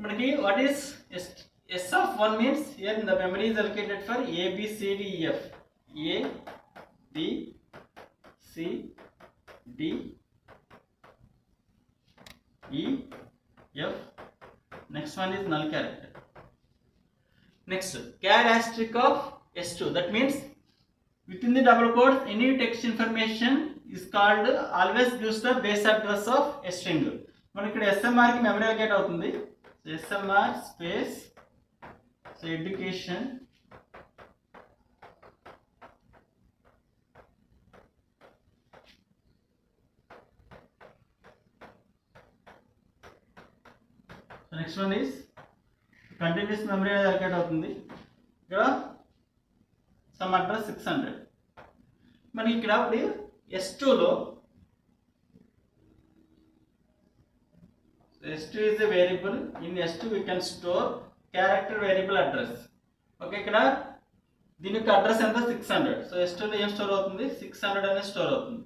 మనకి what is s of 1 means here the memory is allocated for a b c d e f, a b c d e f. Next one is null character. Next, char asterisk of s2, that means within the double quotes any text information is called always gives the base address of a string. మనకి ఇక్కడ SMR కి memory allocate అవుతుంది. SMR space so education next one is continuous memory అనేది allocate అవుతుంది. ఇక్కడ some address 600. మనకి ఇక్కడ అప్పుడు S2లో S2 is a variable. In S2 we can store character variable address. Okay, ఇక్కడ దీని యొక్క అడ్రస్ ఎంత 600. సో S2లో ఏం స్టోర్ అవుతుంది 600 అనేది స్టోర్ అవుతుంది.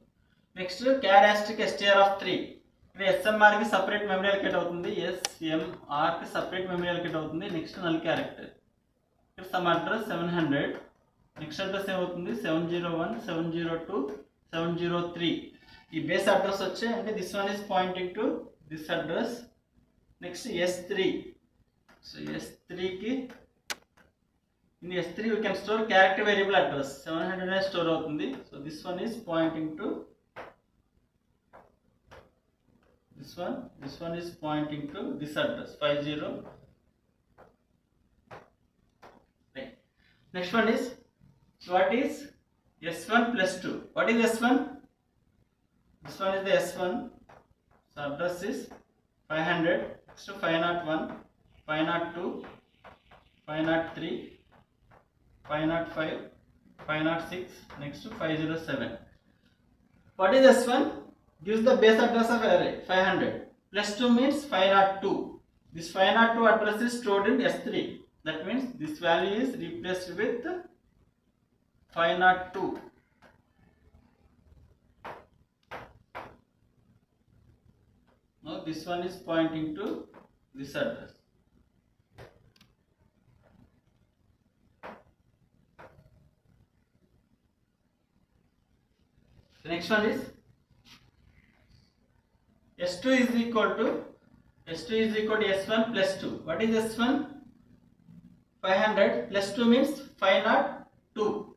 Next char asterisk str of 3. ఇక్కడ SMR కి సపరేట్ మెమరీ అలొకేట్ అవుతుంది, SMR కి సపరేట్ మెమరీ అలొకేట్ అవుతుంది. నెక్స్ట్ నల్ క్యారెక్టర్ ఇక్కడ సమ్ అడ్రస్ 700. నెక్స్ట్ అడ్రస్ ఏమవుతుంది 701, 702, 703. ఈ బేస్ అడ్రస్ వచ్చే అంటే this one is pointing to this address. Next S3. So S3 కి in S3 we can store character variable address 700 అనేది store అవుతుంది. So this one is pointing to this one is pointing to this address 50. Right. Next one is what is S1 plus 2. What is S1? This one is the S1. So address is 500. Next 501, 502, 503, 505, 506. Next 507. What is S1? Gives the base address of array 500 plus 2 means 502. This 502 address is stored in S3. That means this value is replaced with 502. Now this one is pointing to this address. The next one is S2 is equal to S1 plus 2. What is S1? 500 plus 2 means 502.